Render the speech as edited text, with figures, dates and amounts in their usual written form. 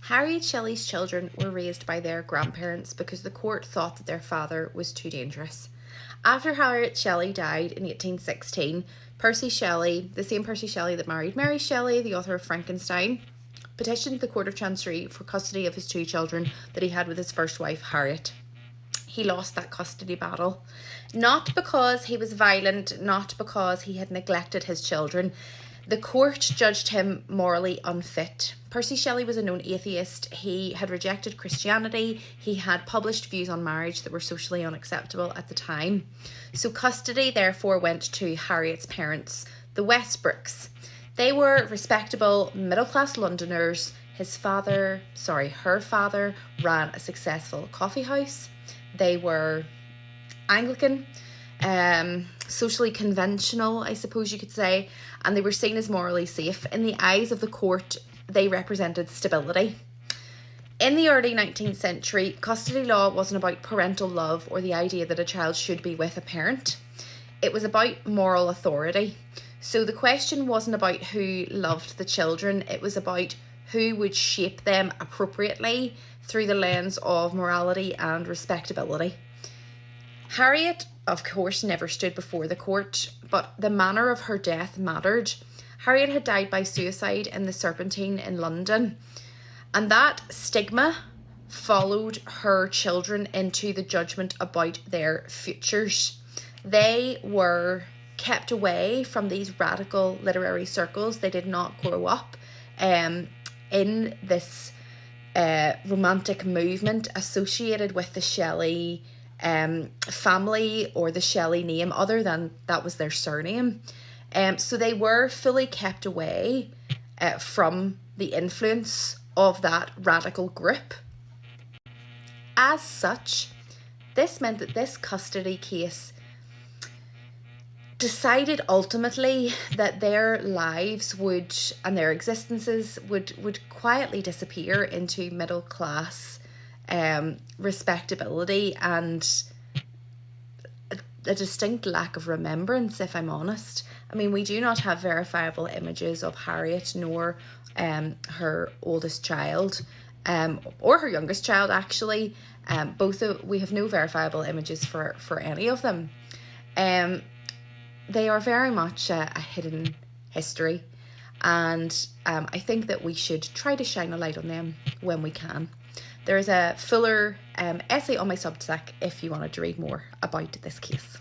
Harriet Shelley's children were raised by their grandparents because the court thought that their father was too dangerous. After Harriet Shelley died in 1816, Percy Shelley, the same Percy Shelley that married Mary Shelley, the author of Frankenstein, petitioned the Court of Chancery for custody of his two children that he had with his first wife, Harriet. He lost that custody battle, not because he was violent, not because he had neglected his children. The court judged him morally unfit. Percy Shelley was a known atheist. He had rejected Christianity. He had published views on marriage that were socially unacceptable at the time. So custody therefore went to Harriet's parents, the Westbrooks. They were respectable middle-class Londoners. Her father ran a successful coffee house. They were Anglican, socially conventional, I suppose you could say, and they were seen as morally safe. In the eyes of the court, they represented stability. In the early 19th century, custody law wasn't about parental love or the idea that a child should be with a parent. It was about moral authority. So the question wasn't about who loved the children, it was about who would shape them appropriately through the lens of morality and respectability. Harriet, of course, never stood before the court, but the manner of her death mattered. Harriet had died by suicide in the Serpentine in London, and that stigma followed her children into the judgment about their futures. They were kept away from these radical literary circles. They did not grow up in this romantic movement associated with the Shelley family or the Shelley name, other than that was their surname. So they were fully kept away from the influence of that radical group. As such, this meant that this custody case decided ultimately that their lives would and their existences would quietly disappear into middle class respectability and a distinct lack of remembrance, if I'm honest. I mean, we do not have verifiable images of Harriet nor her oldest child or her youngest child, actually. We have no verifiable images for any of them. They are very much a hidden history, and I think that we should try to shine a light on them when we can. There is a fuller essay on my Substack if you wanted to read more about this case.